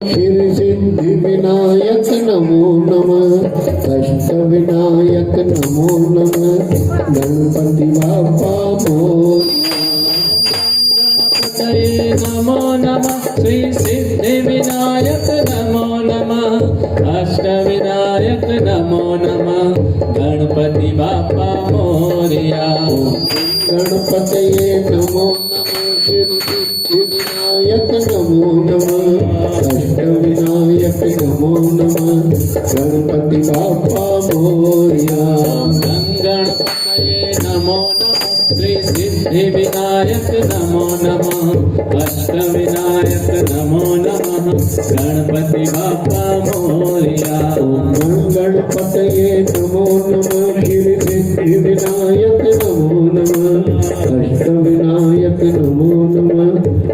श्री सिद्धि विनायक नमो नमः, कष्ट विनायक नमो नमः, गणपति बाप्पा नमो नमः, श्री सिद्धि विनायक नमो नमः, अष्ट विनायक नमो नमः, गणपति बाप्पा मोरया। गणपतये नमो नमः, श्री सिद्धि विनायक नमो नमः, अष्ट विनायक नमो नमः, गणपति बाप्पा मोरया। गणपतये नमो नमः, श्री सिद्धि विनायक नमो नमः, अष्ट विनायक नमो नमः, गणपति बाप्पा मोरया। गणपतये नमो नमः, श्री सिद्धि विनायक नमो नमः, अष्ट विनायक नमो नमः,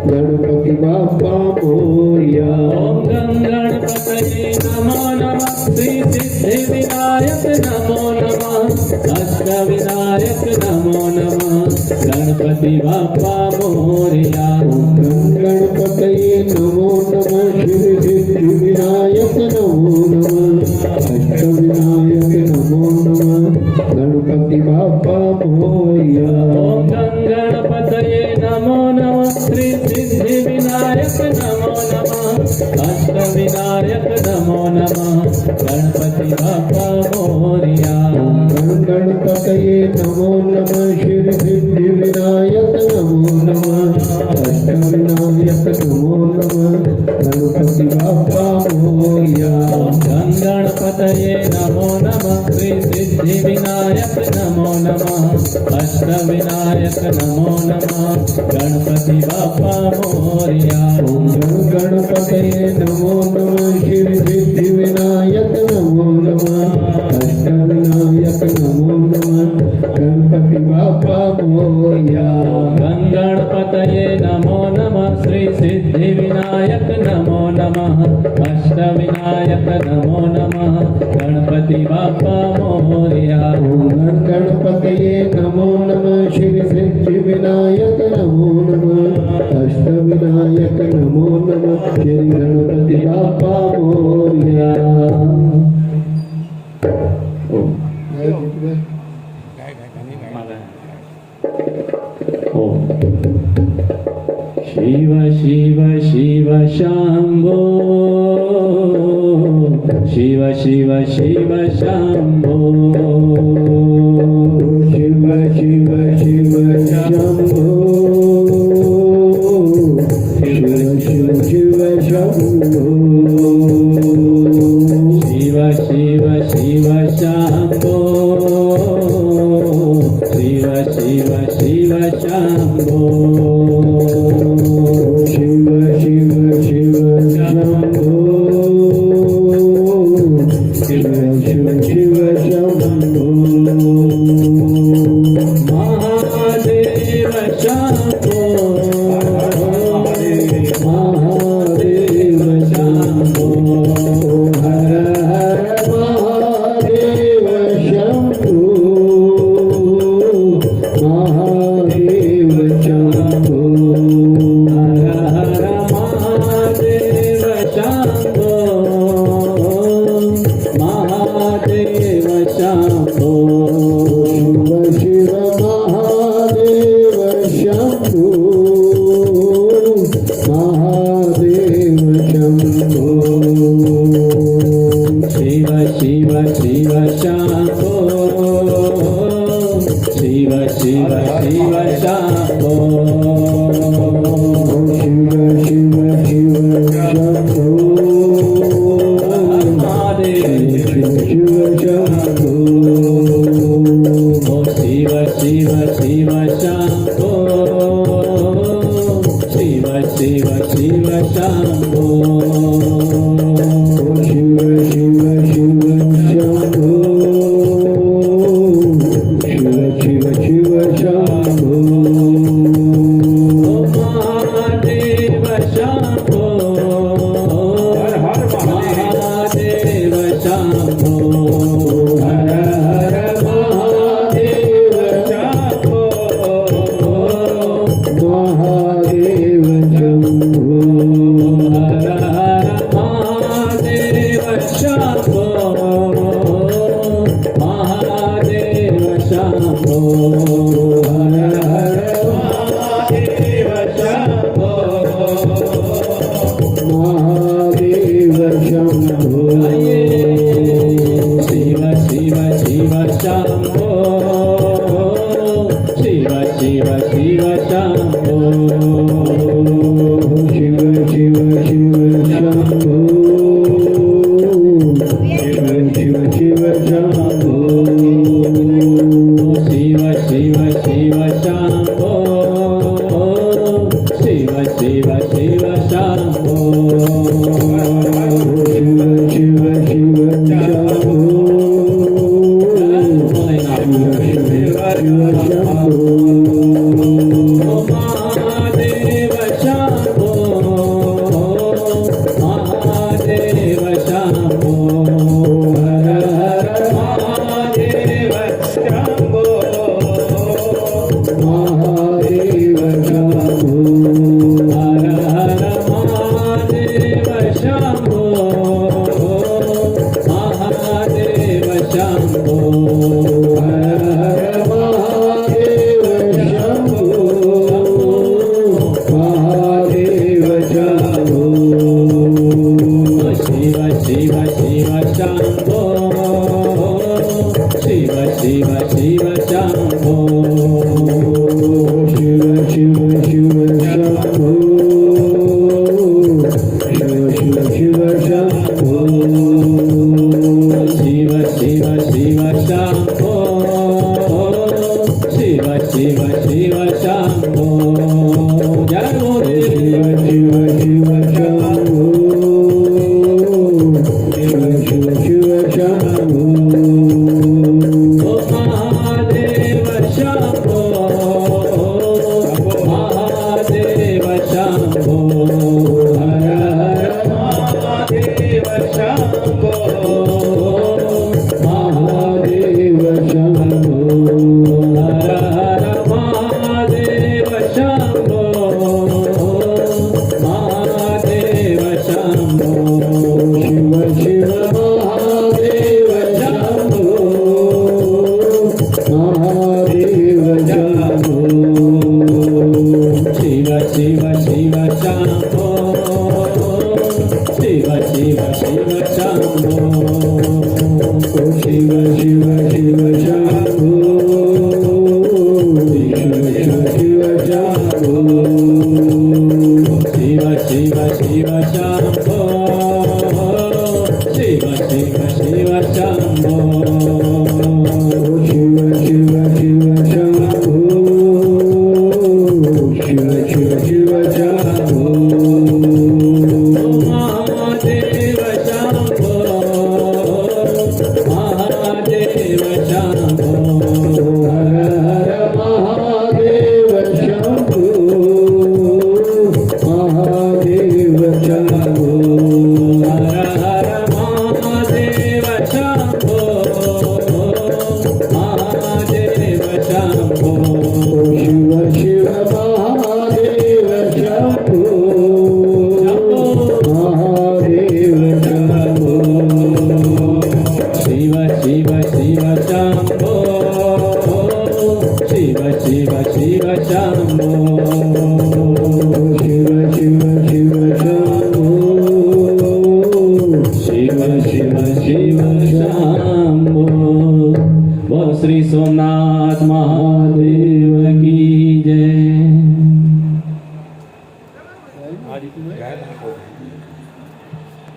गणपति बाप्पा मोरया। ओम गणपतये नमो नमः, श्री सिद्धि विनायक नमो नमः, अष्ट विनायक नमो नमः, गणपति बाप्पा मोरया। गणपतये नमो नमः, श्री सिद्धि विनायक नमो नमः, अष्ट विनायक नमो नमः, गणपति बाप्पा मोरया। ओम गणपतये नमो नमः, श्री सिद्धि विनायक नमो नमः, अष्ट विनायक नमो नमः, गणपति बाप्पा मोरया। गणपतये नमो नमः, श्री सिद्धि विनायक नमो नमः, अष्ट विनायक नमो नमः, गणपति बाप्पा मोरया। गणपतये नमो नमः, श्री सिद्धि विनायक नमो नमः, अष्ट विनायक नमो नमः, गणपति बाप्पा मोरया। गणपतये नमो नमः, श्री सिद्धि विनायक नमो नमः, अष्ट विनायक नमो नमः, गणपति बाप्पा मोरया। गणपतये नमो नमः, श्री सिद्धि विनायक नमो नमः, अष्ट विनायक नमो नमः, गणपति बाप्पा मोरया। गणपतये नमो नमः, श्री सिद्धि विनायक नमो नमः, अष्ट विनायक नमो नमः, श्री गणपति बाप्पा मोरया। शिव शिव शिव शंभो, शिव शिव शिव शंभो, शिव शिव शिव शंभो, शिव शिव शिव शंभो, शिव शिव शिव शंभो, शिव शिव शिव शंभो, शिव शिव शिव शंभो, शिव शिव शिव शंभो, महादेव शंभो, महादेव शंभो, हर हर महादेव शंभो, महादेव शंभो, हर हर महादेव शंभो, महादेव शंभो, शिव शिव महादेव शंभो, महादेव शंभो, शिव शिव शिव शंभो, शिव शिव शिव शंभो, शिव शिव शिव शंभो, महादेव शिव शिव शंभो, शिव शिव शिव शंभो, शिव शिव शिव शंभो, शिव शिव शिव शंभो, शिव शिव शिव शंभो, महादेव शंभो, महादेव शंभो, हर हर महादेव शंभो, महादेव शंभो, हर हर शंभो शिव शिव शिव शंभो शिव शिव शिव शंभो शिव शिव शिव शंभो शिव शिव शिव शंभो महादेव शंभो महादेव शंभो हर हर महादेव शंभो महादेव शंभो हर हर महादेव शंभो महादेव शंभो हर हर महादेव शंभो महादेव शंभो शिव शिव शिव शंभो शिव शिव शिव शंभो शिव शिव शिव शंभो शिव शिव शिव शंभो शिव शिव शिव शंभो शिव शिव शिव शंभो जय शिव शिव शिव शंभो शिव शिव शिव शंभो महादेव शंभो महादेव शंभो हर हर महादेव शंभो महादेव शंभो हर हर महादेव शंभो महादेव शंभो शिव शिव महादेव शंभो महादेव शंभो शिव शिव शिव शंभो शिव शिव शिव शंभो शिव शिव शिव शंभो शिव शिव शिव शंभो शिव शिव शिव शंभो शिव शिव शिव शंभो शिव शिव शिव शंभो शिव शिव शिव शंभो महादेव शंभो महादेव शंभो हर हर महादेव शंभो महादेव शंभो हर हर महादेव शंभो महादेव शंभो शिव शिव महादेव शंभो महादेव शंभो शिव शिव शिव शंभो शिव शिव शिव शंभो शिव शिव शिव शंभो शिव शिव शिव शंभो बोल श्री सोमनाथ महादेव की जय